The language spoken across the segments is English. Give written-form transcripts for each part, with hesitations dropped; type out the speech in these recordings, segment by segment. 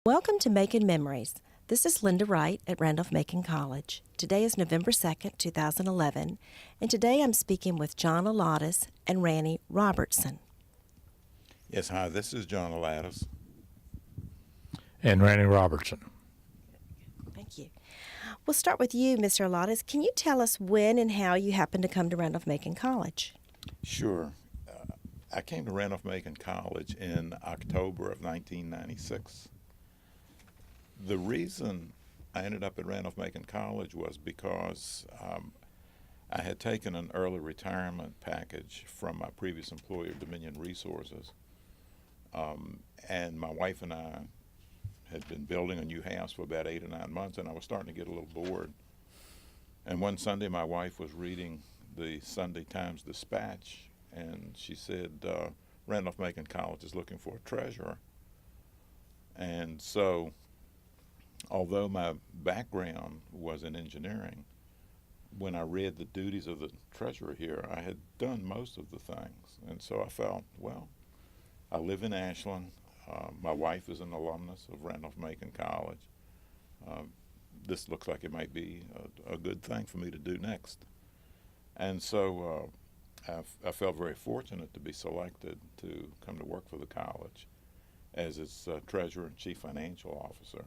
Welcome to Macon Memories. This is Lynda Wright at Randolph-Macon College. Today is November 2nd, 2011, and today I'm speaking with John Ahladas and Ranny Robertson. Yes, hi, this is John Ahladas. And Ranny Robertson. Thank you. We'll start with you, Mr. Ahladas. Can you tell us when and how you happened to come to Randolph-Macon College? Sure. I came to Randolph-Macon College in October of 1996. The reason I ended up at Randolph-Macon College was because I had taken an early retirement package from my previous employer, Dominion Resources, and my wife and I had been building a new house for about 8 or 9 months, and I was starting to get a little bored. And one Sunday, my wife was reading the Sunday Times Dispatch, and she said, Randolph-Macon College is looking for a treasurer. And so, although my background was in engineering, when I read the duties of the treasurer here, I had done most of the things. And so I felt, well, I live in Ashland. My wife is an alumnus of Randolph-Macon College. This looks like it might be a good thing for me to do next. And so I felt very fortunate to be selected to come to work for the college as its treasurer and chief financial officer.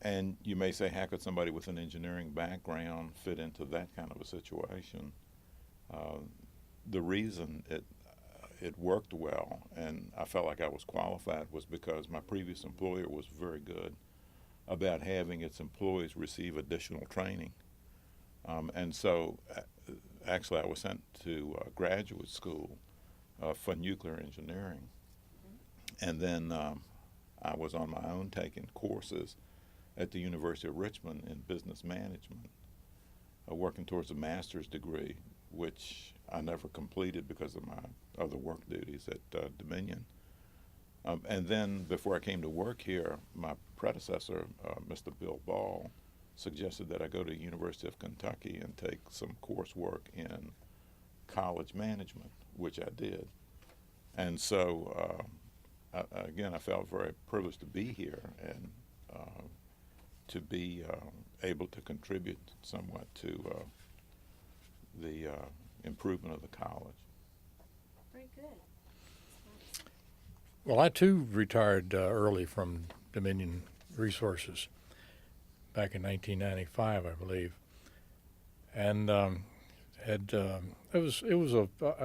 And you may say, how could somebody with an engineering background fit into that kind of a situation? The reason it worked well and I felt like I was qualified was because my previous employer was very good about having its employees receive additional training. And so actually I was sent to graduate school for nuclear engineering. And then I was on my own taking courses at the University of Richmond in business management, working towards a master's degree, which I never completed because of my other work duties at Dominion. And then before I came to work here, my predecessor, Mr. Bill Ball, suggested that I go to the University of Kentucky and take some coursework in college management, which I did. And so, again, I felt very privileged to be here and to be able to contribute somewhat to the improvement of the college. Very good. Well, I too retired early from Dominion Resources back in 1995, I believe, and I was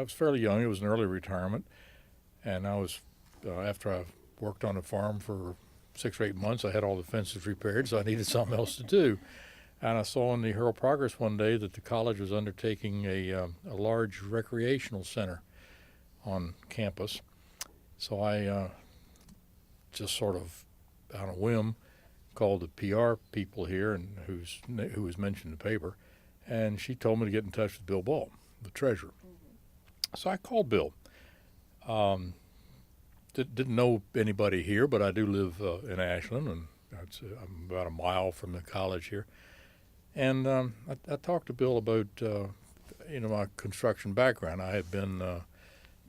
fairly young. It was an early retirement, and I was after I worked on a farm for 6 or 8 months, I had all the fences repaired, so I needed something else to do. And I saw in the Herald Progress one day that the college was undertaking a large recreational center on campus. So I just sort of on a whim called the PR people here, and who was mentioned in the paper, and she told me to get in touch with Bill Ball, the treasurer. Mm-hmm. So I called Bill. Didn't know anybody here, but I do live in Ashland, and I'm about a mile from the college here. And I talked to Bill about my construction background. I had been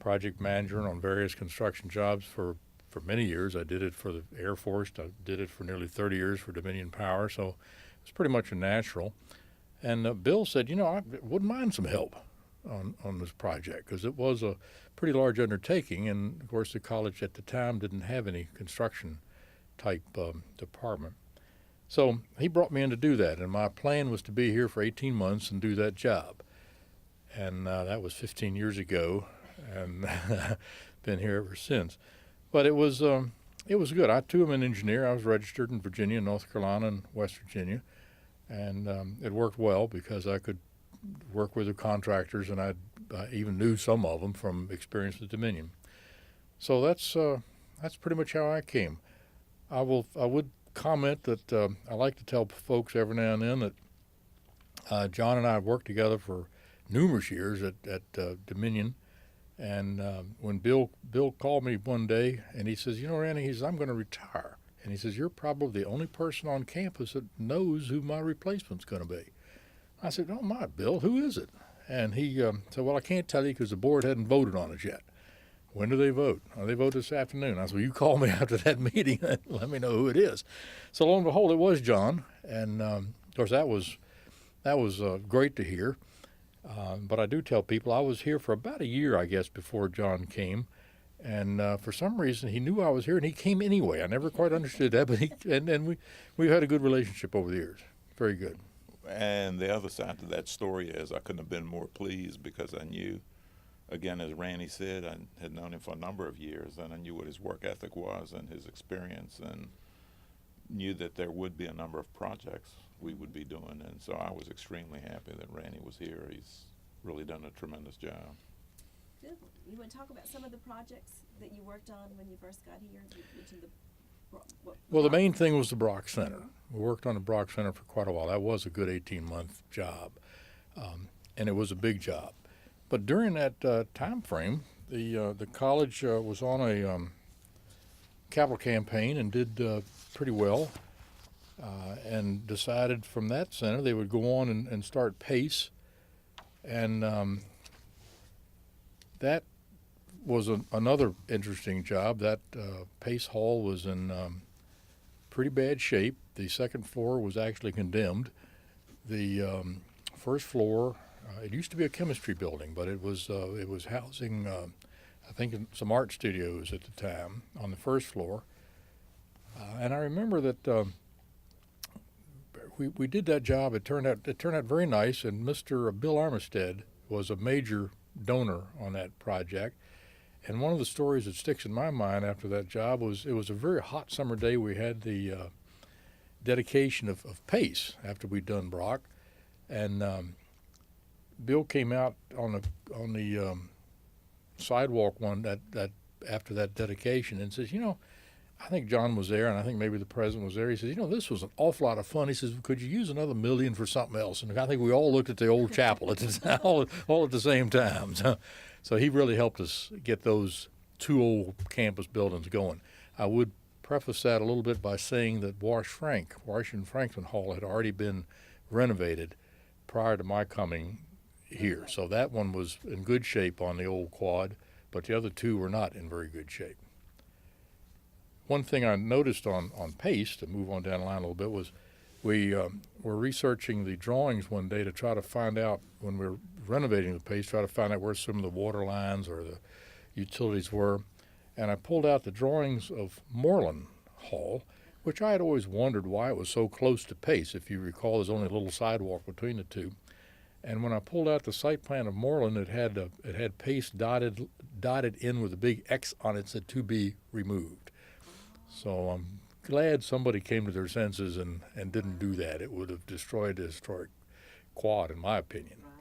project manager on various construction jobs for many years. I did it for the Air Force. I did it for nearly 30 years for Dominion Power, so it's pretty much a natural. And Bill said, I wouldn't mind some help on this project because it was a pretty large undertaking, and of course the college at the time didn't have any construction type department. So he brought me in to do that, and my plan was to be here for 18 months and do that job. And that was 15 years ago, and been here ever since. But it was good. I too am an engineer. I was registered in Virginia, North Carolina, and West Virginia, and it worked well because I could work with the contractors, and I even knew some of them from experience with Dominion. So that's pretty much how I came. I would comment that I like to tell folks every now and then that John and I have worked together for numerous years at Dominion, and when Bill called me one day and he says, Ranny, he says, I'm going to retire, and he says, you're probably the only person on campus that knows who my replacement's going to be. I said, oh my, Bill, who is it? And he said, well, I can't tell you because the board hadn't voted on it yet. when do they vote? Oh, they vote this afternoon. I said, well, you call me after that meeting and let me know who it is. So lo and behold, it was John. And of course, that was great to hear. But I do tell people I was here for about a year, I guess, before John came. And for some reason, he knew I was here, and he came anyway. I never quite understood that, but we've had a good relationship over the years. Very good. And the other side to that story is I couldn't have been more pleased because I knew, again, as Ranny said, I had known him for a number of years, and I knew what his work ethic was and his experience, and knew that there would be a number of projects we would be doing. And so I was extremely happy that Ranny was here. He's really done a tremendous job. Good. You want to talk about some of the projects that you worked on when you first got here? You mentioned Well, the main thing was the Brock Center. We worked on the Brock Center for quite a while. That was a good 18-month job, and it was a big job. But during that time frame, the college was on a capital campaign and did pretty well, and decided from that center they would go on and start PACE, and that was another interesting job. That PACE Hall was in pretty bad shape. The second floor was actually condemned. The first floor, it used to be a chemistry building, but it was housing, I think, some art studios at the time on the first floor. And I remember that we did that job. It turned out very nice, and Mr. Bill Armistead was a major donor on that project. And one of the stories that sticks in my mind after that job was it was a very hot summer day. We had the dedication of PACE after we'd done Brock, and Bill came out on the sidewalk that after that dedication and says, I think John was there, and I think maybe the president was there. He says, this was an awful lot of fun. He says, could you use another $1 million for something else? And I think we all looked at the old chapel at the all at the same time. So he really helped us get those two old campus buildings going. I would preface that a little bit by saying that Washington Franklin Hall had already been renovated prior to my coming here. So that one was in good shape on the old quad, but the other two were not in very good shape. One thing I noticed on PACE, to move on down the line a little bit, was we were researching the drawings one day to try to find out, when we were renovating the PACE, try to find out where some of the water lines or the utilities were. And I pulled out the drawings of Moreland Hall, which I had always wondered why it was so close to PACE. If you recall, there's only a little sidewalk between the two. And when I pulled out the site plan of Moreland, it had PACE dotted in with a big X on it, said to be removed. So I'm glad somebody came to their senses and didn't do that. It would have destroyed the historic quad, in my opinion. Right.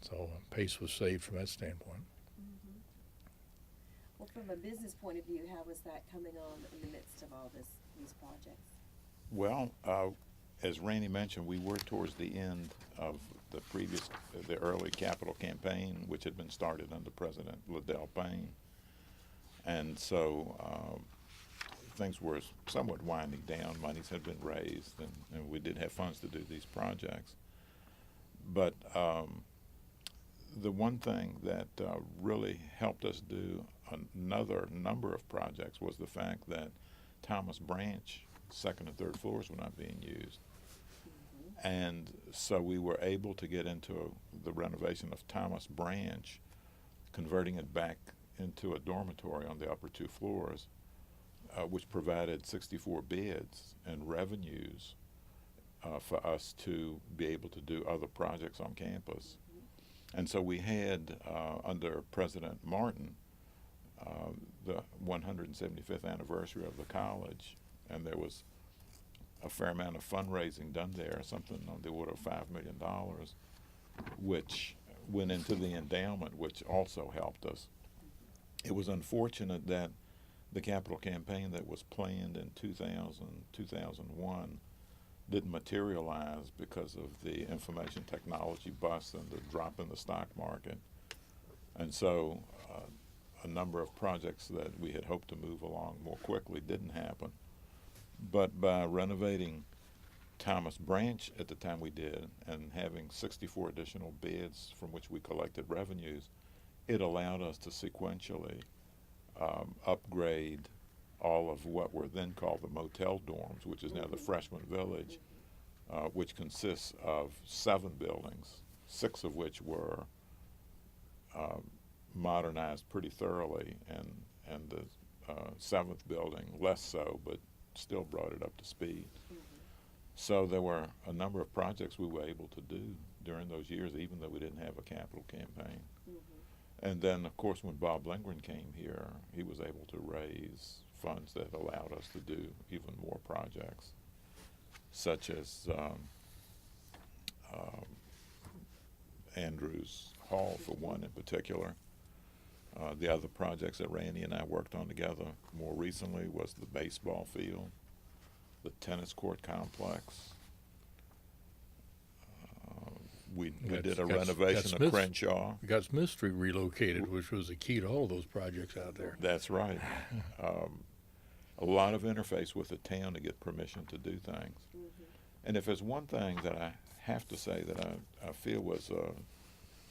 So PACE was saved from that standpoint. Mm-hmm. Well, from a business point of view, how was that coming on in the midst of all these projects? Well, as Randy mentioned, we were towards the end of the early capital campaign, which had been started under President Liddell Payne. And so things were somewhat winding down. Monies had been raised, and we did have funds to do these projects. But the one thing that really helped us do another number of projects was the fact that Thomas Branch second and third floors were not being used. Mm-hmm. And so we were able to get into the renovation of Thomas Branch, converting it back into a dormitory on the upper two floors, which provided 64 beds and revenues for us to be able to do other projects on campus. Mm-hmm. And so we had, under President Martin, the 175th anniversary of the college, and there was a fair amount of fundraising done there, something on the order of $5 million, which went into the endowment, which also helped us. It was unfortunate that the capital campaign that was planned in 2001 didn't materialize because of the information technology bust and the drop in the stock market. And so a number of projects that we had hoped to move along more quickly didn't happen. But by renovating Thomas Branch at the time we did and having 64 additional beds from which we collected revenues, it allowed us to sequentially upgrade all of what were then called the motel dorms, which is now the freshman village, which consists of 7 buildings, 6 of which were modernized pretty thoroughly, and the 7th building less so, but still brought it up to speed. So there were a number of projects we were able to do during those years, even though we didn't have a capital campaign. And then, of course, when Bob Lindgren came here, he was able to raise funds that allowed us to do even more projects, such as Andrews Hall, for one in particular. The other projects that Randy and I worked on together more recently was the baseball field, the tennis court complex. We did a renovation of Crenshaw. We got Smith Street relocated, which was the key to all those projects out there. That's right. A lot of interface with the town to get permission to do things. And if there's one thing that I have to say that I feel was a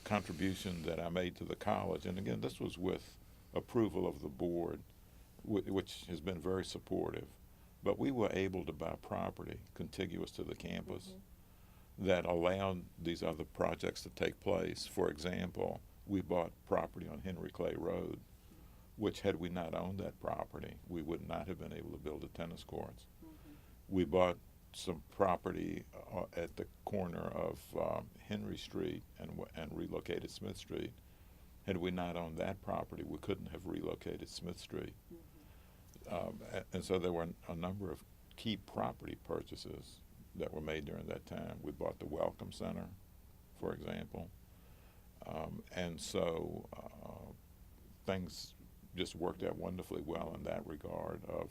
contribution that I made to the college, and again, this was with approval of the board, which has been very supportive, but we were able to buy property contiguous to the campus that allowed these other projects to take place. For example, we bought property on Henry Clay Road, which had we not owned that property, we would not have been able to build the tennis courts. We bought some property at the corner of Henry Street and relocated Smith Street. Had we not owned that property, we couldn't have relocated Smith Street. And so there were a number of key property purchases that were made during that time. We bought the Welcome Center, for example. And so things just worked out wonderfully well in that regard of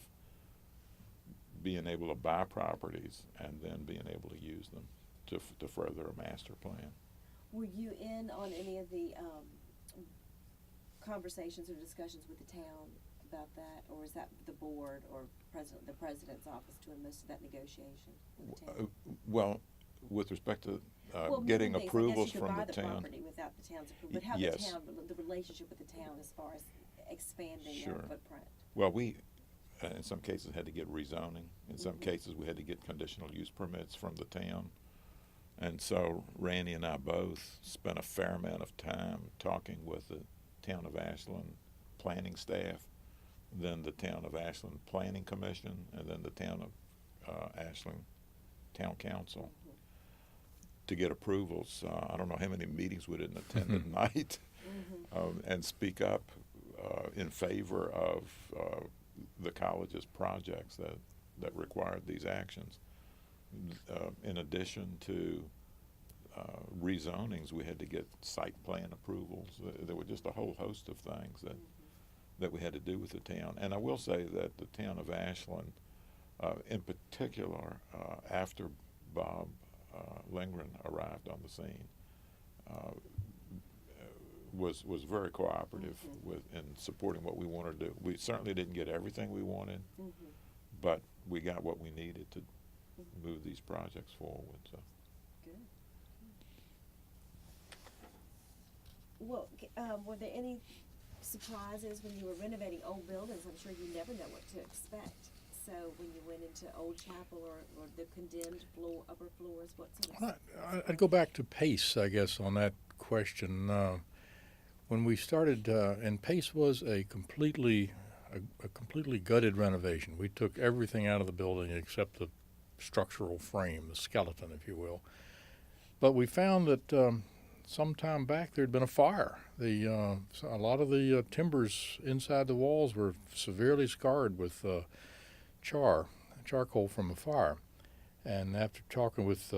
being able to buy properties and then being able to use them to further a master plan. Were you in on any of the conversations or discussions with the town about that, or is that the board or the president's office doing most of that negotiation with the town? Well, with respect to getting approvals from the town. I guess you could buy the property without the town's approval, but how yes. the town, the relationship with the town as far as expanding Sure. their footprint? Well, we, in some cases, had to get rezoning. In some cases, we had to get conditional use permits from the town. And so Randy and I both spent a fair amount of time talking with the town of Ashland planning staff, then the town of Ashland Planning Commission, and then the town of Ashland Town Council to get approvals. I don't know how many meetings we didn't attend at night and speak up in favor of the college's projects that required these actions. In addition to rezonings, we had to get site plan approvals. There were just a whole host of things that we had to do with the town. And I will say that the town of Ashland, in particular, after Bob Lindgren arrived on the scene, was very cooperative in supporting what we wanted to do. We certainly didn't get everything we wanted, but we got what we needed to move these projects forward. So. Good. Well, were there any surprises when you were renovating old buildings? I'm sure you never know what to expect. So when you went into Old Chapel or the condemned upper floors, what sort of... I'd go back to Pace, I guess, on that question. When we started, and Pace was a completely gutted renovation. We took everything out of the building except the structural frame, the skeleton, if you will. But we found that some time back there had been a fire. A lot of the timbers inside the walls were severely scarred with charcoal from a fire. And after talking with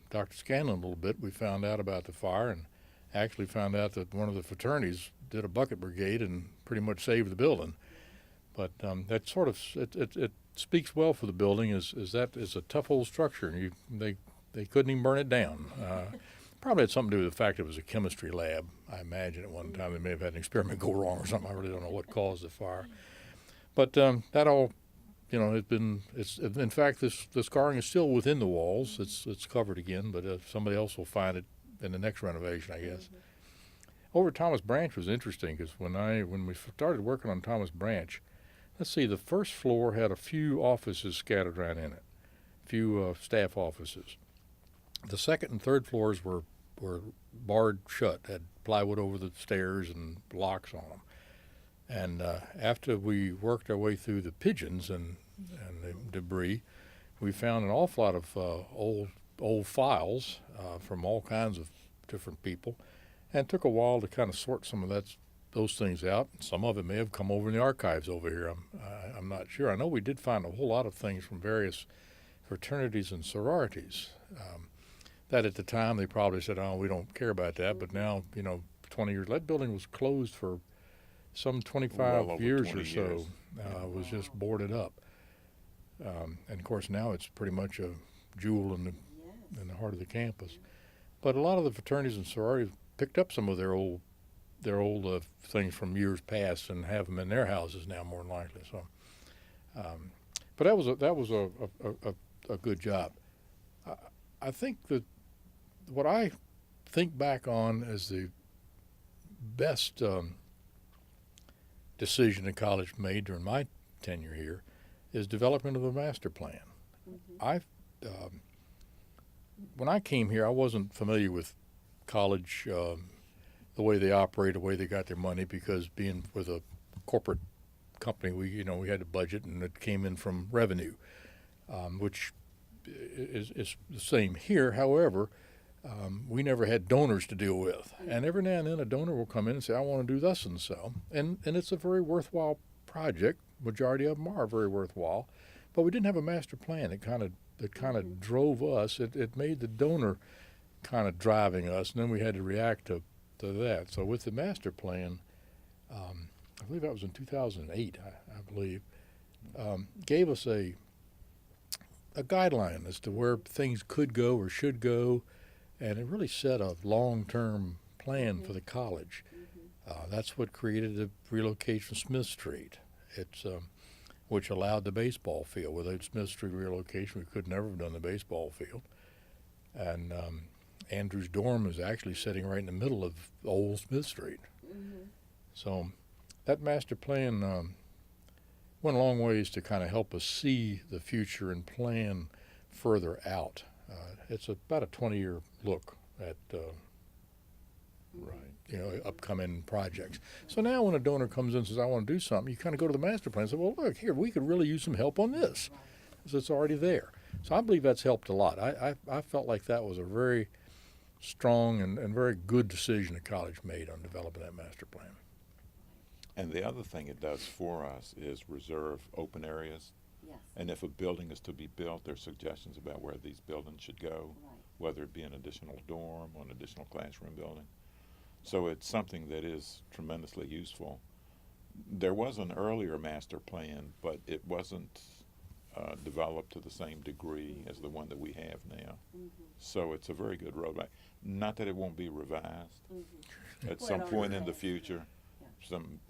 Dr. Scanlon a little bit, we found out about the fire and actually found out that one of the fraternities did a bucket brigade and pretty much saved the building. But that sort of it speaks well for the building. Is that it's a tough old structure, and they couldn't even burn it down. Probably had something to do with the fact it was a chemistry lab. I imagine at one time they may have had an experiment go wrong or something. I really don't know what caused the fire. But that all, it's in fact the scarring is still within the walls. It's covered again, but somebody else will find it in the next renovation, I guess. over Thomas Branch was interesting because when we started working on Thomas Branch, let's see, the first floor had a few offices scattered around in it, a few staff offices. The second and third floors were barred shut, had plywood over the stairs and locks on them. And after we worked our way through the pigeons and the debris, we found an awful lot of old files from all kinds of different people, and it took a while to kind of sort some of those things out. Some of it may have come over in the archives over here. I'm not sure. I know we did find a whole lot of things from various fraternities and sororities. That at the time they probably said, "Oh, we don't care about that." But now, 20 years, that building was closed for some 25 well over years 20 or so. years. Was just boarded up. And of course now it's pretty much a jewel in the heart of the campus. But a lot of the fraternities and sororities picked up some of their old things from years past and have them in their houses now, more than likely. So, but that was a good job. I think that what I think back on as the best decision the college made during my tenure here is development of the master plan. When I came here, I wasn't familiar with college, the way they operate, the way they got their money, because being with a corporate company, we had a budget and it came in from revenue, which is the same here. However, we never had donors to deal with, and every now and then a donor will come in and say, "I want to do thus and so," and it's a very worthwhile project. Majority of them are very worthwhile, but we didn't have a master plan. It kind of drove us. It made the donor kind of driving us, and then we had to react to that. So with the master plan, I believe that was in 2008. I believe gave us a guideline as to where things could go or should go, and it really set a long-term plan for the college. That's what created the relocation of Smith Street. It's which allowed the baseball field. Without Smith Street relocation, we could never have done the baseball field. And Andrew's dorm is actually sitting right in the middle of old Smith Street. So that master plan went a long ways to kind of help us see the future and plan further out. It's about a 20-year look at upcoming projects. So now when a donor comes in and says, "I want to do something," you kind of go to the master plan and say, "Well, look, here, we could really use some help on this," because it's already there. So I believe that's helped a lot. I felt like that was a very strong and very good decision the college made on developing that master plan. And the other thing it does for us is reserve open areas. Yes. And if a building is to be built, there's suggestions about where these buildings should go, Right. whether it be an additional dorm or an additional classroom building. So it's something that is tremendously useful. There was an earlier master plan, but it wasn't developed to the same degree as the one that we have now. So it's a very good roadmap. Not that it won't be revised at some point in the future, some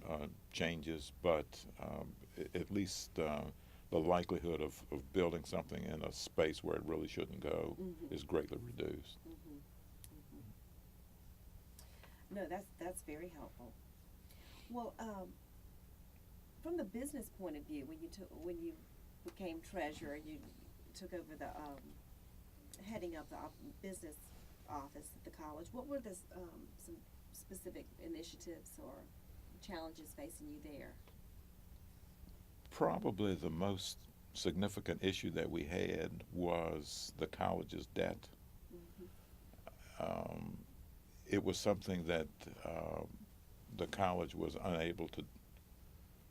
changes, but at least the likelihood of building something in a space where it really shouldn't go is greatly reduced. No, that's very helpful. Well, from the business point of view, when you became treasurer, you took over the heading up the business office at the college. What were some specific initiatives or challenges facing you there? Probably the most significant issue that we had was the college's debt. It was something that the college was unable to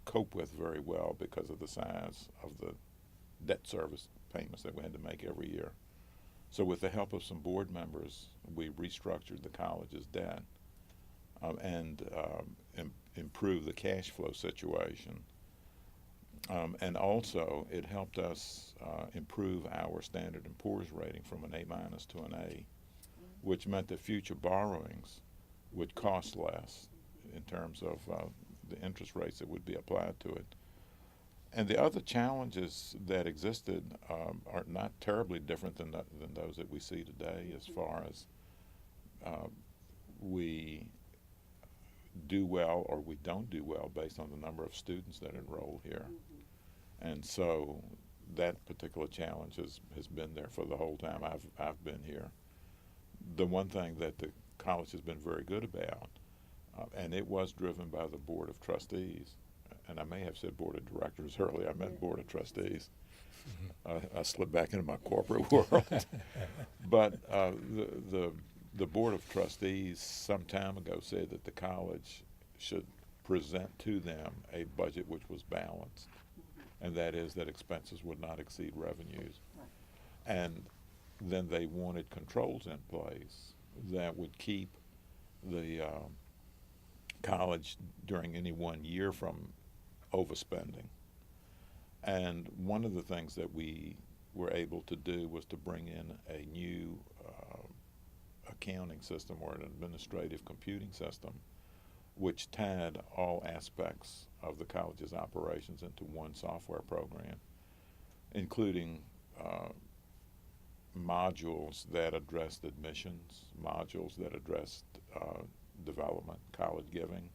cope with very well because of the size of the debt service payments that we had to make every year. So with the help of some board members, we restructured the college's debt and improved the cash flow situation. And also, it helped us improve our Standard & Poor's rating from an A- to an A, which meant that future borrowings would cost less in terms of the interest rates that would be applied to it. And the other challenges that existed are not terribly different than those that we see today, as far as we do well or we don't do well based on the number of students that enroll here. And so that particular challenge has been there for the whole time I've been here. The one thing that the college has been very good about, and it was driven by the Board of Trustees, and I may have said Board of Directors earlier, I meant Board of Trustees. I slipped back into my corporate world. But the Board of Trustees some time ago said that the college should present to them a budget which was balanced, and that is that expenses would not exceed revenues. And then they wanted controls in place that would keep the college during any one year from overspending. And one of the things that we were able to do was to bring in a new accounting system or an administrative computing system which tied all aspects of the college's operations into one software program, including modules that addressed admissions, modules that addressed development, college giving,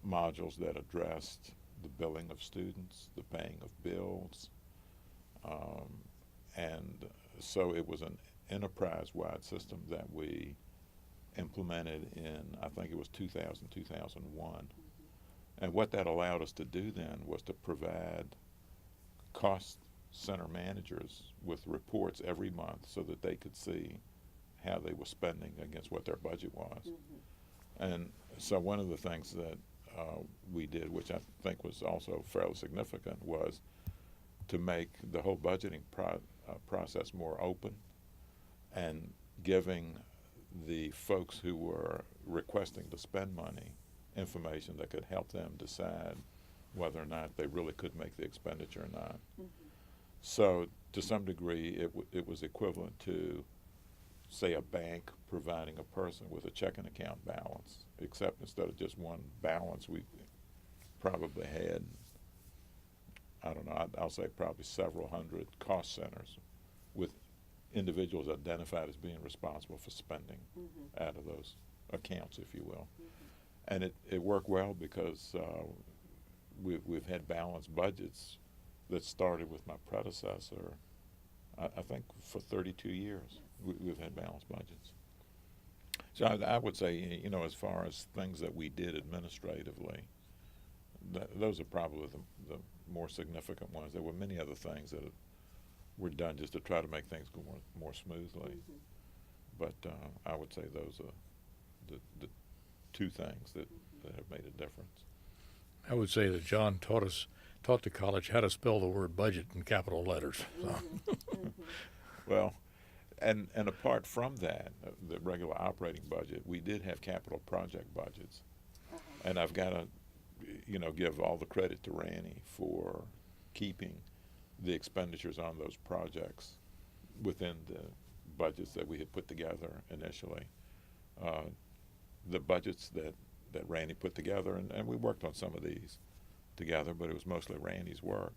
modules that addressed the billing of students, the paying of bills, and so it was an enterprise-wide system that we implemented in, I think it was 2000, 2001. And what that allowed us to do then was to provide cost center managers with reports every month so that they could see how they were spending against what their budget was. And so one of the things that we did, which I think was also fairly significant, was to make the whole budgeting process more open and giving the folks who were requesting to spend money information that could help them decide whether or not they really could make the expenditure or not. So to some degree it was equivalent to, say, a bank providing a person with a checking account balance, except instead of just one balance, we probably had, I don't know, I'll say probably several hundred cost centers with individuals identified as being responsible for spending out of those accounts, if you will. And it worked well because we've had balanced budgets that started with my predecessor, I think for 32 years. We've had balanced budgets. So I would say, you know, as far as things that we did administratively, those are probably the more significant ones. There were many other things that were done just to try to make things go more smoothly. But I would say those are the two things that have made a difference. I would say that John taught the college how to spell the word budget in capital letters. So. Well, and apart from that, the regular operating budget, we did have capital project budgets. And I've got to, you know, give all the credit to Ranny for keeping the expenditures on those projects within the budgets that we had put together initially. The budgets that Ranny put together, and we worked on some of these together, but it was mostly Randy's work,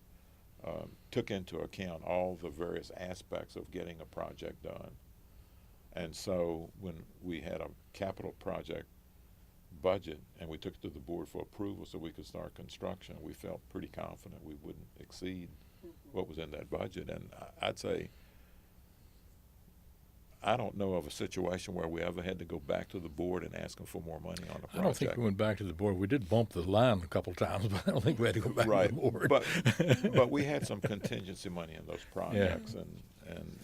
took into account all the various aspects of getting a project done. And so when we had a capital project budget and we took it to the board for approval so we could start construction, we felt pretty confident we wouldn't exceed what was in that budget. And I'd say I don't know of a situation where we ever had to go back to the board and ask them for more money on a project. I don't think we went back to the board. We did bump the line a couple times, but I don't think we had to go back to the board. But we had some contingency money in those projects, and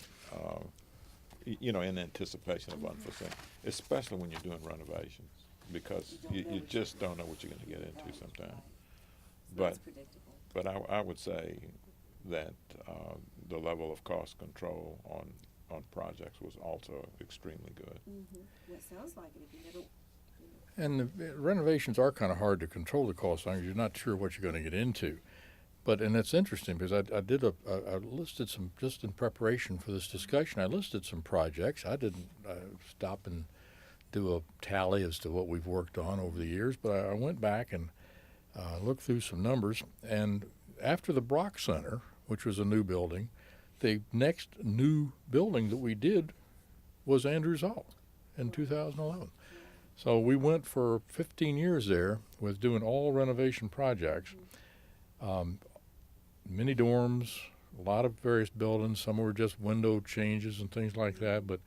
you know, in anticipation of unforeseen, especially when you're doing renovations, because you just don't know what you're going to get into sometimes. But I would say that the level of cost control on projects was also extremely good. Well, it sounds like it. If you never, And the renovations are kind of hard to control the cost on because you're not sure what you're going to get into. And it's interesting because I listed some, just in preparation for this discussion, I listed some projects. I didn't stop and do a tally as to what we've worked on over the years, but I went back and looked through some numbers. And after the Brock Center, which was a new building, the next new building that we did was Andrews Hall in 2011. So we went for 15 years there with doing all renovation projects, many dorms, a lot of various buildings. Some were just window changes and things like that, but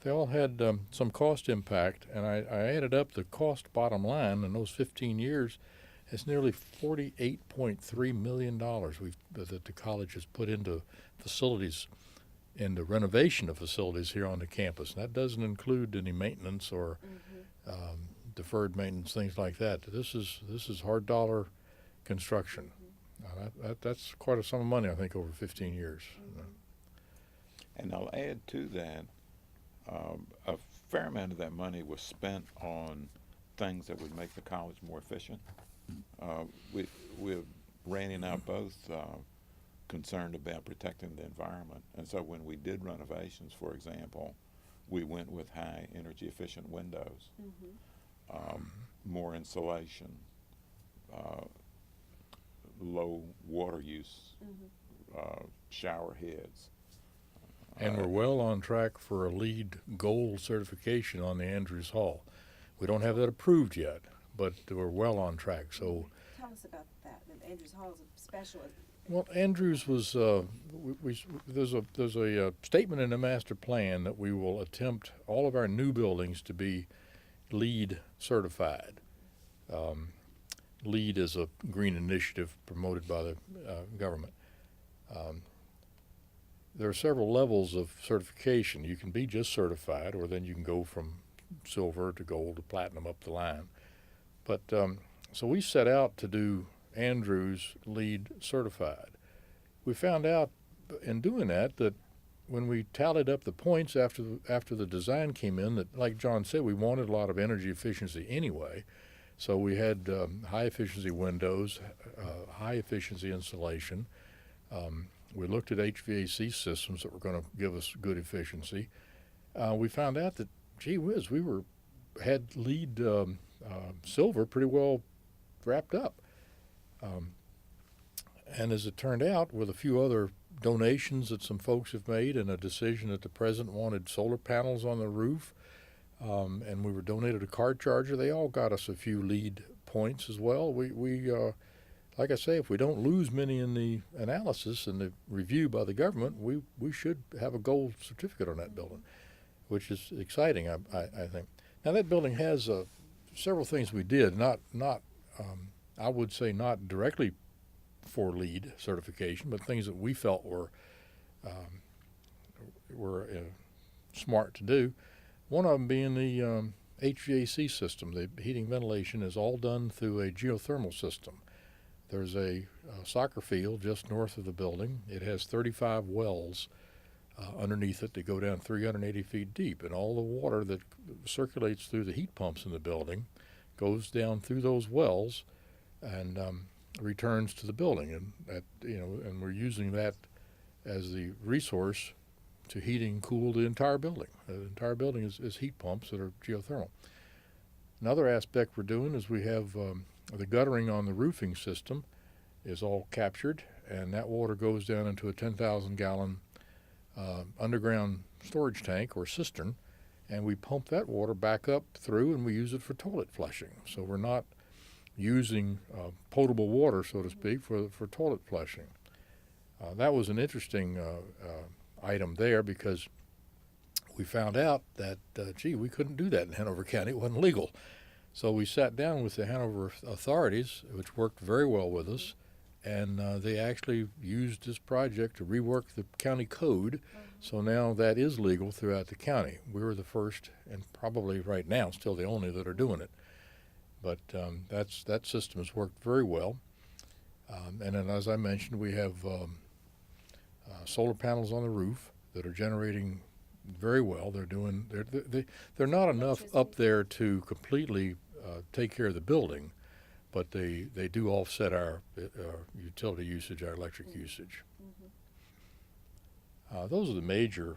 they all had some cost impact. And I added up the cost bottom line in those 15 years. It's nearly $48.3 million that the college has put into facilities, into renovation of facilities here on the campus. And that doesn't include any maintenance or deferred maintenance, things like that. This is hard dollar construction. That's quite a sum of money, I think, over 15 years. And I'll add to that, a fair amount of that money was spent on things that would make the college more efficient. We're Randy and I both concerned about protecting the environment, and so when we did renovations, for example, we went with high energy efficient windows, more insulation, low water use, shower heads. And we're well on track for a LEED Gold certification on the Andrews Hall. We don't have that approved yet, but we're well on track. So Tell us about that. Andrews Hall is a special. well, Andrews was there's a statement in the master plan that we will attempt all of our new buildings to be LEED certified. LEED is a green initiative promoted by the government. There are several levels of certification. You can be just certified, or then you can go from silver to gold to platinum up the line. But so we set out to do Andrews LEED certified. We found out in doing that when we tallied up the points after the design came in, that, like John said, we wanted a lot of energy efficiency anyway. So we had high efficiency windows, high efficiency insulation. We looked at HVAC systems that were going to give us good efficiency. We found out that, gee whiz, we had LEED silver pretty well wrapped up. And as it turned out, with a few other donations that some folks have made and a decision that the president wanted solar panels on the roof, and we were donated a car charger, they all got us a few LEED points as well. We like I say, if we don't lose many in the analysis and the review by the government, we should have a gold certificate on that building, which is exciting, I think. Now that building has several things we did, not I would say not directly for LEED certification, but things that we felt were smart to do. One of them being the HVAC system. The heating ventilation is all done through a geothermal system. There's a soccer field just north of the building. It has 35 wells underneath it that go down 380 feet deep, and all the water that circulates through the heat pumps in the building goes down through those wells and returns to the building, and we're using that as the resource to heating and cool the entire building. The entire building is heat pumps that are geothermal. Another aspect we're doing is we have the guttering on the roofing system is all captured, and that water goes down into a 10,000-gallon underground storage tank or cistern, and we pump that water back up through, and we use it for toilet flushing. So we're not using potable water, so to speak, for toilet flushing. That was an interesting item there, because we found out that, we couldn't do that in Hanover County. It wasn't legal. So we sat down with the Hanover authorities, which worked very well with us, and they actually used this project to rework the county code. So now that is legal throughout the county. We were the first, and probably right now still the only, that are doing it. But that system has worked very well. And then, as I mentioned, we have solar panels on the roof that are generating very well. They're not enough up there to completely take care of the building, but they do offset our utility usage, our electric usage. Those are the major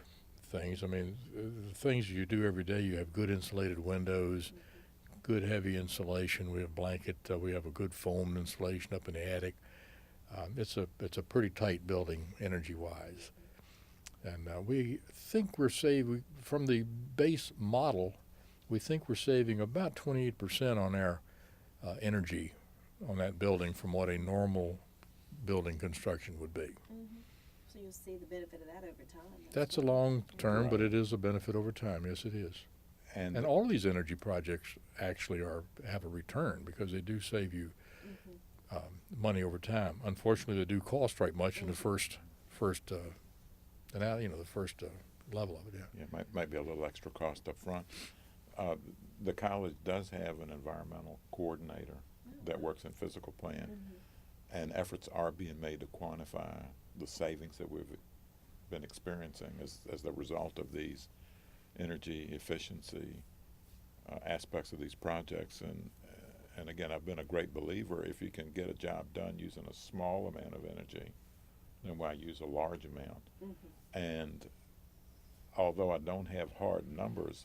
things. I mean, the things you do every day. You have good insulated windows, good heavy insulation. We have blanket. We have a good foam insulation up in the attic. It's a pretty tight building energy-wise, and we think we're saved from the base model we think we're saving about 28% on our energy on that building from what a normal building construction would be. Mm-hmm. So you'll see the benefit of that over time. That's a right. long term, Right. but it is a benefit over time. Yes, it is. And, And all these energy projects actually have a return because they do save you Mm-hmm. money over time. Unfortunately, they do cost right much in the first level of it. Yeah. yeah, might be a little extra cost up front. The college does have an environmental coordinator that works in physical plant, Mm-hmm. and efforts are being made to quantify the savings that we've been experiencing as the result of these energy efficiency aspects of these projects. And again, I've been a great believer, if you can get a job done using a small amount of energy, then why use a large amount? Mm-hmm. And although I don't have hard numbers,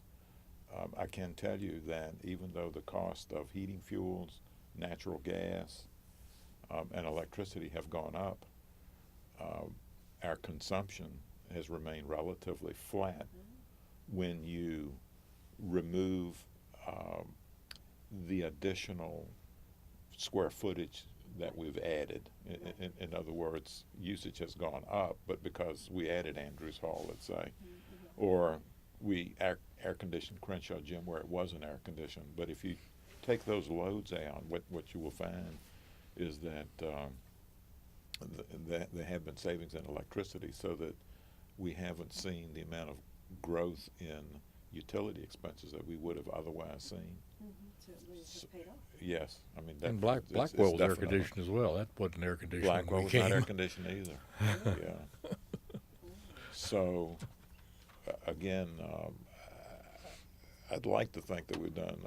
I can tell you that even though the cost of heating fuels, natural gas, and electricity have gone up, our consumption has remained relatively flat when you remove the additional square footage that we've added. In other words, usage has gone up, but because we added Andrews Hall, let's say, or we air conditioned Crenshaw Gym where it wasn't air conditioned. But if you take those loads out, what you will find is that there have been savings in electricity, so that we haven't seen the amount of growth in utility expenses that we would have otherwise seen. Mm-hmm. So it really has paid off. Yes, I mean And it's Blackwell was air definitely- conditioned as well. That wasn't air conditioned. Blackwell when was we not came. air conditioned either. Yeah. So again, I'd like to think that we've done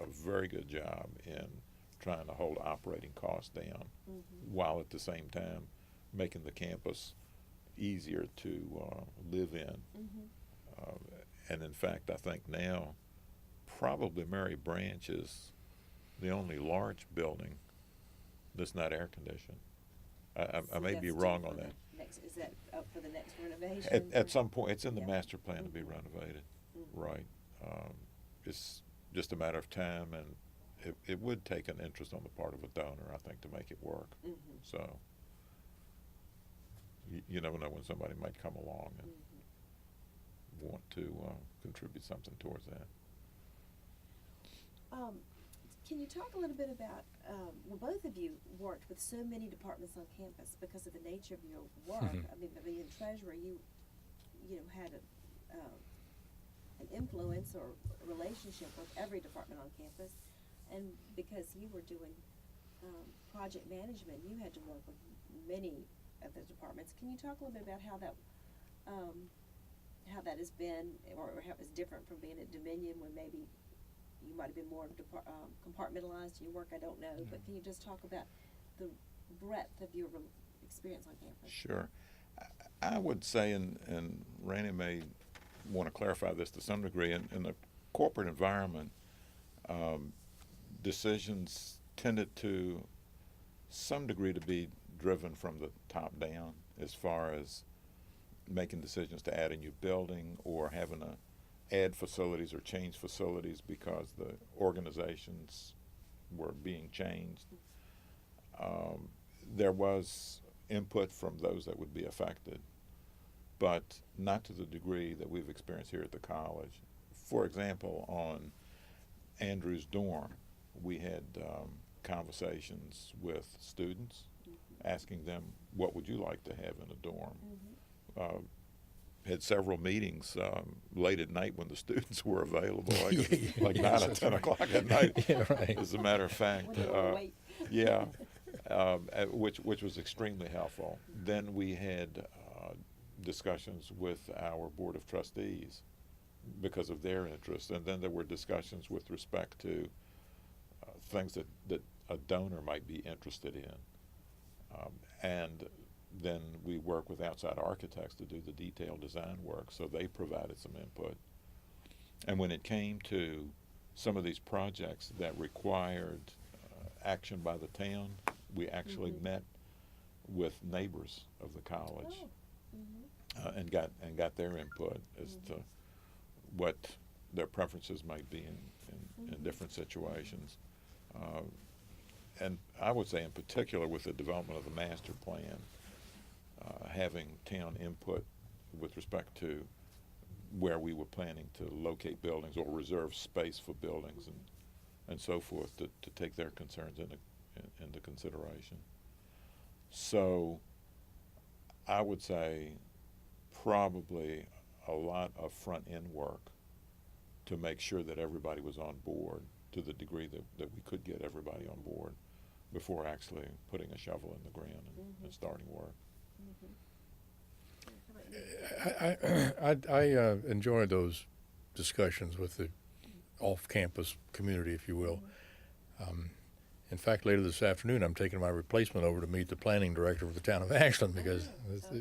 a very good job in trying to hold operating costs down, while at the same time making the campus easier to live in. And in fact, I think now probably Mary Branch is the only large building that's not air conditioned. I So may that's be due wrong for on the that. Is that up for the next renovation? At some point, it's in the Yeah. master plan to be renovated, right? It's just a matter of time, and it would take an interest on the part of a donor, I think, to make it work. Mm-hmm. So you never know when somebody might come along and want to contribute something towards that. Can you talk a little bit about, well, both of you worked with so many departments on campus because of the nature of your work. I mean, being treasurer, you had an influence or relationship with every department on campus, and because you were doing project management, you had to work with many of the departments. Can you talk a little bit about how that has been, or how it was different from being at Dominion, when maybe you might have been more compartmentalized in your work? I don't know, but can you just talk about the breadth of your experience on campus? Sure. I would say, and Ranny may want to clarify this to some degree, in the corporate environment, decisions tended to some degree to be driven from the top down, as far as making decisions to add a new building or having to add facilities or change facilities because the organizations were being changed. There was input from those that would be affected, but not to the degree that we've experienced here at the college. For example, on Andrew's dorm, we had conversations with students, asking them, what would you like to have in a dorm? Had several meetings late at night when the students were available, like 9 or 10 o'clock at night. Yeah, right. As a matter of fact, When they were awake. yeah, which was extremely helpful. Then we had discussions with our board of trustees because of their interest, and then there were discussions with respect to things that a donor might be interested in, and then we work with outside architects to do the detailed design work, so they provided some input. And when it came to some of these projects that required action by the town, we actually met with neighbors of the college and got their input as to what their preferences might be in different situations. And I would say in particular with the development of the master plan, having town input with respect to where we were planning to locate buildings or reserve space for buildings and so forth to take their concerns into consideration. So I would say probably a lot of front end work to make sure that everybody was on board to the degree that we could get everybody on board before actually putting a shovel in the ground and starting work. I enjoy those discussions with the off-campus community, if you will. In fact, later this afternoon, I'm taking my replacement over to meet the planning director of the town of Ashland because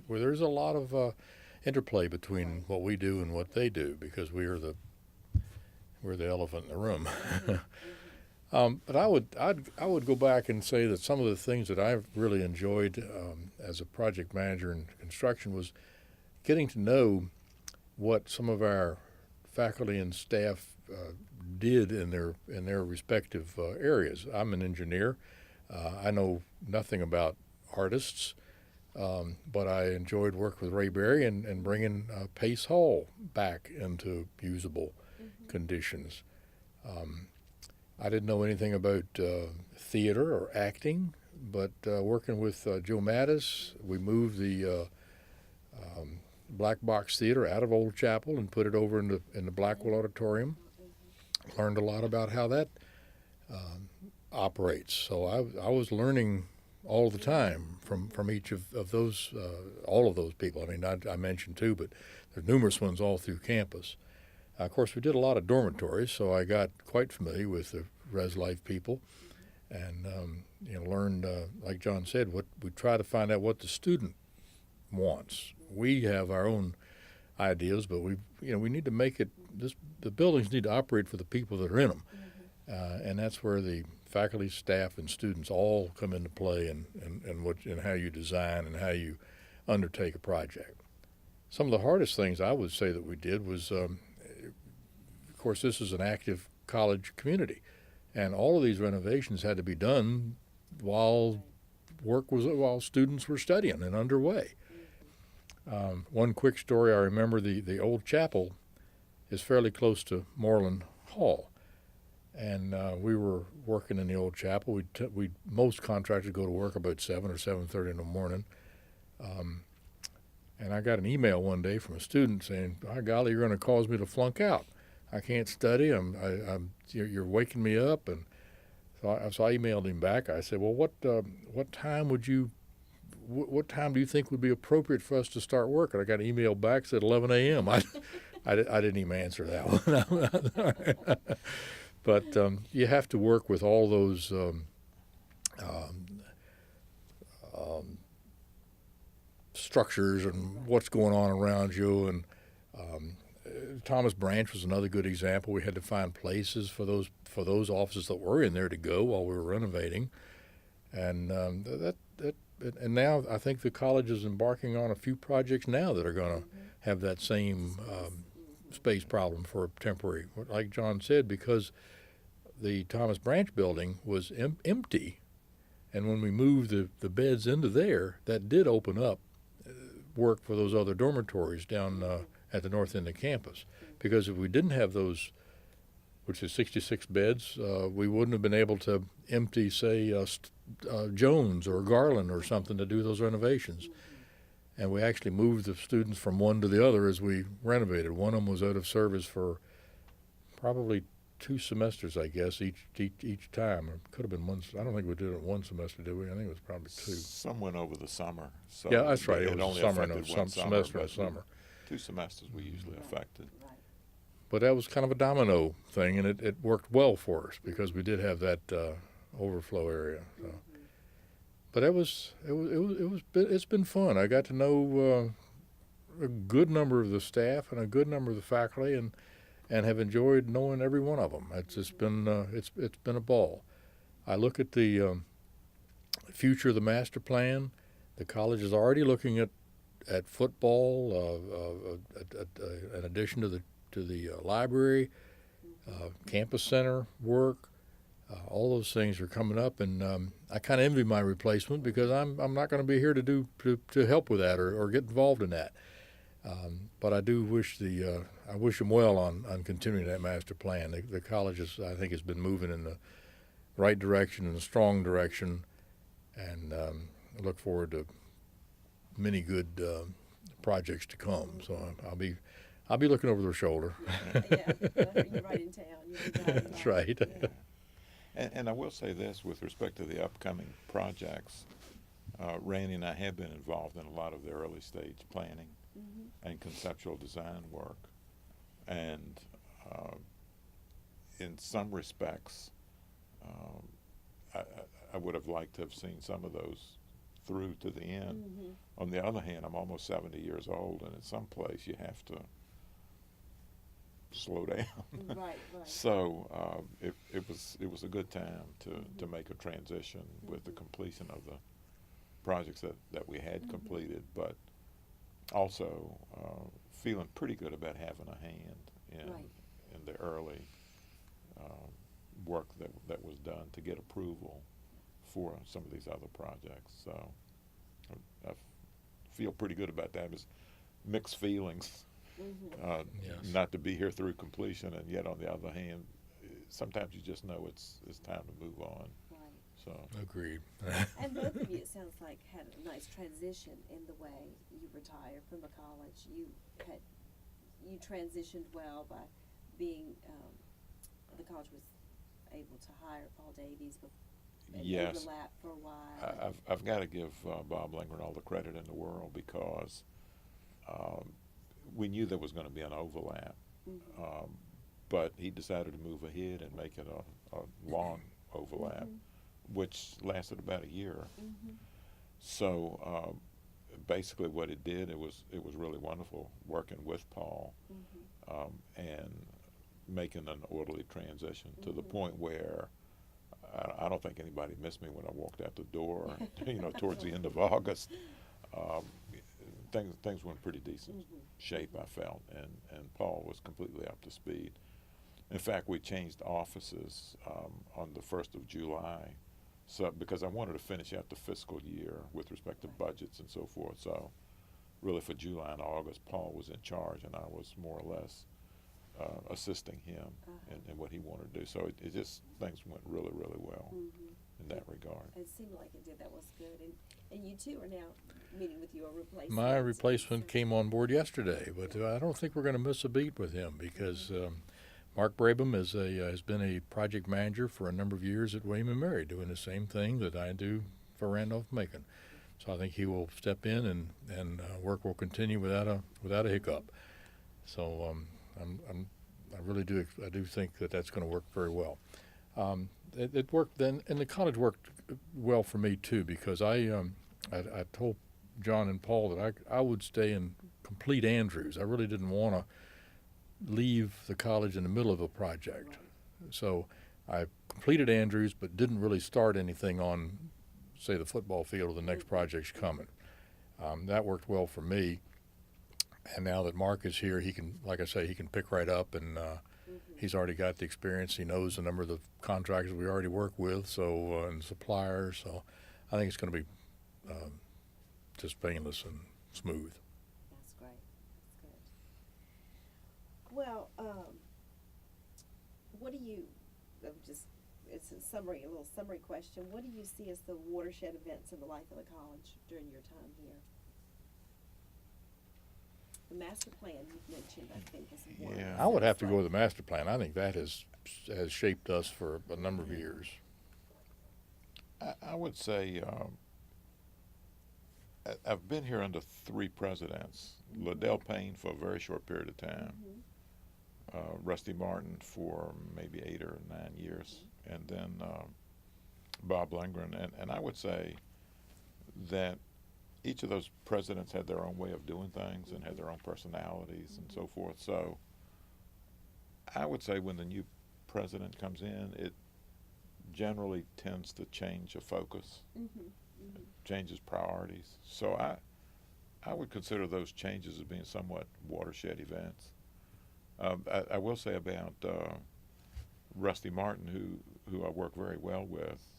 where there's a lot of interplay between what we do and what they do because we're the elephant in the room. But I would go back and say that some of the things that I've really enjoyed as a project manager in construction was getting to know what some of our faculty and staff did in their respective areas. I'm an engineer. I know nothing about artists, but I enjoyed working with Ray Berry and bringing Pace Hall back into usable conditions. I didn't know anything about theater or acting, but working with Joe Mattis, we moved the Black Box Theater out of Old Chapel and put it over in the Blackwell Auditorium. Learned a lot about how that operates. So I was learning all the time from each of those, all of those people. I mean, I mentioned two, but there's numerous ones all through campus. Of course, we did a lot of dormitories, so I got quite familiar with the res life people, and learned, like John said, we try to find out what the student wants. We have our own ideas, but we need to make it. The buildings need to operate for the people that are in them, and that's where the faculty, staff, and students all come into play, and how you design and how you undertake a project. Some of the hardest things I would say that we did was. Of course, this is an active college community, and all of these renovations had to be done while students were studying and underway. One quick story I remember: the old chapel is fairly close to Moreland Hall, and we were working in the old chapel. Most contractors go to work about 7 or 7:30 in the morning. And I got an email one day from a student saying, "By golly, you're going to cause me to flunk out. I can't study. You're waking me up." And so I emailed him back. I said, "Well, what time do you think would be appropriate for us to start work?" And I got an email back that said 11 a.m. I didn't even answer that one. But you have to work with all those structures and what's going on around you. And Thomas Branch was another good example. We had to find places for those offices that were in there to go while we were renovating, and and now I think the college is embarking on a few projects now that are going to have that same space problem for temporary. Like John said, because the Thomas Branch building was empty, and when we moved the beds into there, that did open up work for those other dormitories down at the north end of campus. Because if we didn't have those, which is 66 beds, we wouldn't have been able to empty, say, Jones or Garland or something to do those renovations. And we actually moved the students from one to the other as we renovated. One of them was out of service for probably 2 semesters, I guess, each time. It could have been one. I don't think we did it one semester, did we? I think it was probably 2. Some went over the summer. So yeah, that's right. It was only summer, affected some semester in summer. 2 semesters we usually affected. But that was kind of a domino thing, and it worked well for us because we did have that overflow area. So. But it's been fun. I got to know a good number of the staff and a good number of the faculty, and have enjoyed knowing every one of them. It's just been it's been a ball. I look at the future of the master plan. The college is already looking at football, in addition to the to the library, campus center work. All those things are coming up, and I kind of envy my replacement because I'm not going to be here to help with that or get involved in that. But I do wish I wish them well on continuing that master plan. The college I think has been moving in the right direction and a strong direction, and I look forward to many good projects to come. So I'll be looking over their shoulder. Yeah, you're right in town. You'll be driving That's by. right. Yeah. And I will say this with respect to the upcoming projects, Randy and I have been involved in a lot of the early stage planning and conceptual design work. And in some respects, I would have liked to have seen some of those through to the end. On the other hand, I'm almost 70 years old, and at some place you have to slow down. Right. So it was a good time to make a transition with the completion of the projects that we had completed, but also feeling pretty good about having a hand in the early work that was done to get approval for some of these other projects. So I feel pretty good about that. It's mixed feelings. Yes. Not to be here through completion, and yet on the other hand, sometimes you just know it's time to move on. Right. So Agreed. And both of you, it sounds like, had a nice transition in the way you retired from a college. You transitioned well by being the college was able to hire Paul Davies. And yes, overlap for a while. I've got to give Bob Lindgren all the credit in the world because we knew there was going to be an overlap, but he decided to move ahead and make it a long overlap, which lasted about a year. So basically, what it did, it was really wonderful working with Paul and making an orderly transition to the point where I don't think anybody missed me when I walked out the door. Towards the end of August, things were in pretty decent shape, I felt, and Paul was completely up to speed. In fact, we changed offices on the 1st of July, so because I wanted to finish out the fiscal year with respect to budgets and so forth. So really for July and August, Paul was in charge, and I was more or less assisting him in what he wanted to do. So it just, things went really, really well in that regard. It seemed like it did. That was good. And you two are now meeting with your replacement. My replacement came on board yesterday, but I don't think we're going to miss a beat with him because Mark Brabham has been a project manager for a number of years at William & Mary, doing the same thing that I do for Randolph-Macon. So I think he will step in and work will continue without a hiccup. So I really do think that's going to work very well. It worked then, and the college worked well for me too, because I told John and Paul that I would stay and complete Andrews. I really didn't want to leave the college in the middle of a project. So I completed Andrews, but didn't really start anything on, say, the football field or the next project's coming. That worked well for me. And now that Mark is here, he can, like I say, he can pick right up, and he's already got the experience. He knows a number of the contractors we already work with, so and suppliers. So I think it's going to be just painless and smooth. That's great. That's good. Well, what do you? It's a little summary question. What do you see as the watershed events in the life of the college during your time here? The master plan you mentioned, I think, is one. Yeah. I would have to go with the master plan. I think that has shaped us for a number of years. I would say I've been here under 3 presidents. Liddell Payne for a very short period of time. Rusty Martin for maybe 8 or 9 years, and then Bob Lindgren. And I would say that each of those presidents had their own way of doing things and had their own personalities and so forth. So I would say when the new president comes in, it generally tends to change a focus, changes priorities. So I would consider those changes as being somewhat watershed events. I will say about Rusty Martin, who I work very well with,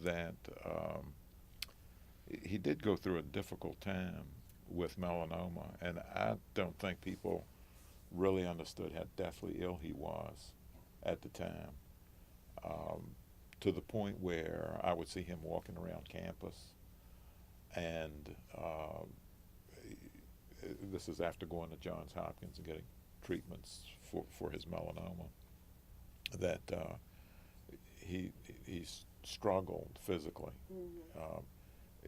that he did go through a difficult time with melanoma, and I don't think people really understood how deathly ill he was at the time, to the point where I would see him walking around campus, and this is after going to Johns Hopkins and getting treatments for his melanoma, that he struggled physically. Mm-hmm.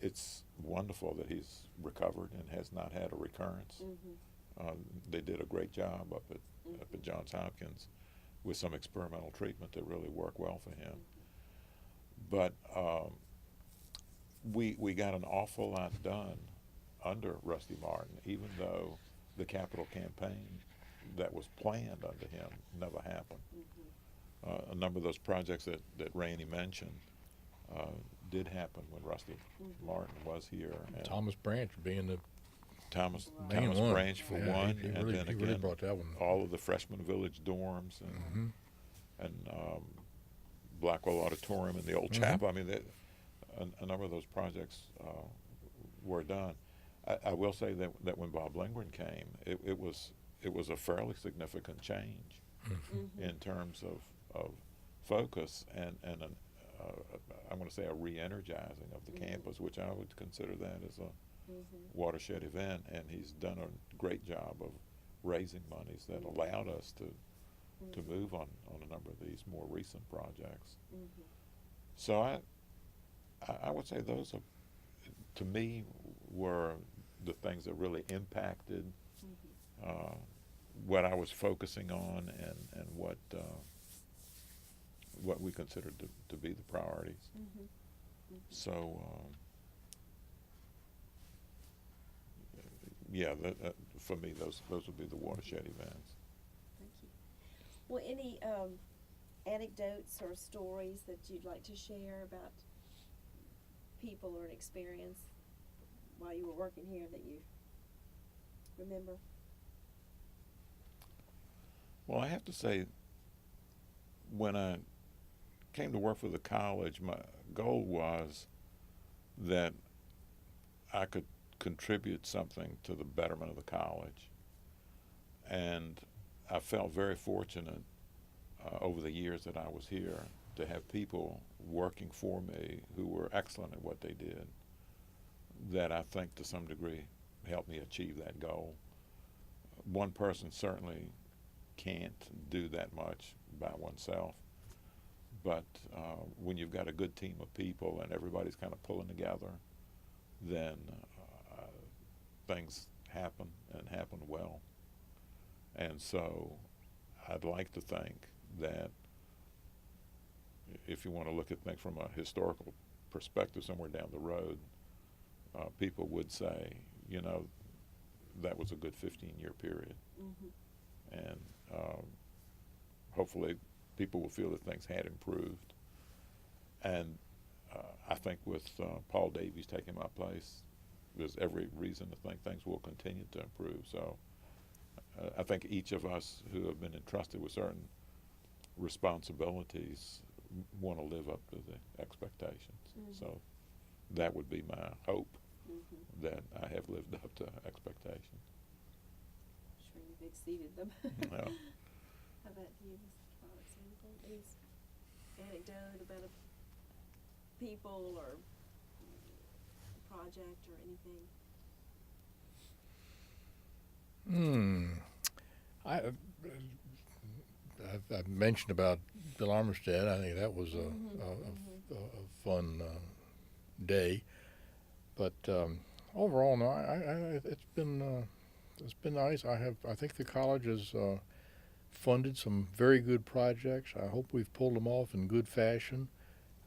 It's wonderful that he's recovered and has not had a recurrence. Mm-hmm. They did a great job up at Mm-hmm. Johns Hopkins with some experimental treatment that really worked well for him. Mm-hmm. But we got an awful lot done under Rusty Martin, even though the capital campaign that was planned under him never happened. Mm-hmm. A number of those projects that Ranny mentioned did happen when Rusty Mm-hmm. Martin was here. And Thomas Branch being the Thomas main Thomas one. Branch for Yeah, one, he and really, then he again really brought that one. all of the freshman village dorms and Blackwell Auditorium and the old chapel. I mean, a number of those projects were done. I will say that when Bob Lindgren came, it was a fairly significant change Mm-hmm. in terms of focus and I'm going to say a re-energizing of the Mm-hmm. campus, which I would consider that as a Mm-hmm. watershed event, and he's done a great job of raising monies that allowed us to move on a number of these more recent projects. Mm-hmm. So I would say those are, to me, were the things that really impacted Mm-hmm. what I was focusing on and what we considered to be the priorities. Mm-hmm. Mm-hmm. So yeah, for me, those would be the watershed events. Thank you. Well, any anecdotes or stories that you'd like to share about people or an experience while you were working here that you remember? Well, I have to say, when I came to work for the college, my goal was that I could contribute something to the betterment of the college. And I felt very fortunate over the years that I was here to have people working for me who were excellent at what they did, that I think to some degree helped me achieve that goal. One person certainly can't do that much by oneself, but when you've got a good team of people and everybody's kind of pulling together, then things happen and happen well. And so I'd like to think that if you want to look at things from a historical perspective somewhere down the road, people would say, you know, that was a good 15-year period. Mm-hmm. And hopefully people will feel that things had improved. And I think with Paul Davies taking my place, there's every reason to think things will continue to improve. So I think each of us who have been entrusted with certain responsibilities want to live up to the expectations. Mm-hmm. So that would be my hope, Mm-hmm. that I have lived up to expectations. I'm sure you've exceeded them. Yeah. How about you, Mr. Robertson? Any anecdote about a people or project or anything? I've mentioned about Bill Armistead. I think that was Mm-hmm. a fun day. But overall, no, it's been nice. I think the college has funded some very good projects. I hope we've pulled them off in good fashion.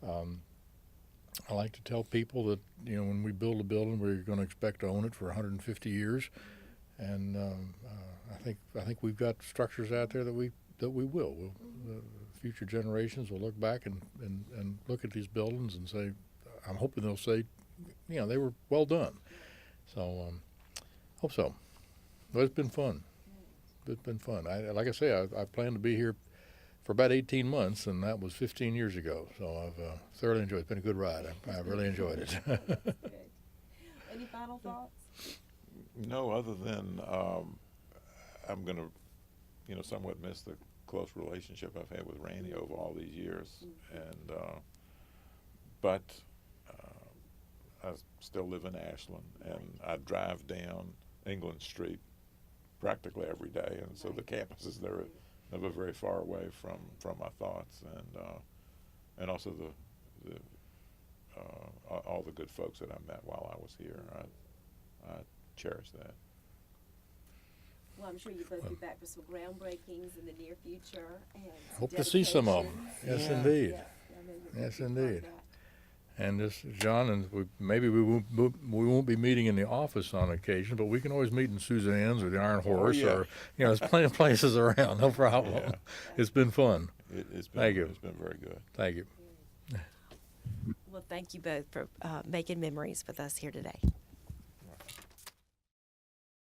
I like to tell people that, you know, when we build a building, we're going to expect to own it for 150 years, and I think we've got structures out there that we will. Future generations will look back and look at these buildings and say, I'm hoping they'll say, you know, they were well done. So hope so. But it's been fun. it's been fun. Like I say, I plan to be here for about 18 months, and that was 15 years ago. So I've thoroughly enjoyed it. It's been a good ride. I really enjoyed it. Good. Any final thoughts? No, other than I'm going to, somewhat miss the close relationship I've had with Ranny over all these years, and but I still live in Ashland, and I drive down England Street practically every day, and so the campuses there are never very far away from my thoughts, and also the all the good folks that I met while I was here. I cherish that. Well, I'm sure you'll both be back for some groundbreakings in the near future. And Hope to see some of them. dedications. Yes, indeed. Yeah, I know you're Yes, gonna be part of indeed. that. And this, John, and maybe we won't be meeting in the office on occasion, but we can always meet in Suzanne's or the Iron Horse, yeah. or there's plenty of places around. No problem. Yeah. It's been fun. It's been Thank you. It's been very good. Thank you. Well, thank you both for making memories with us here today.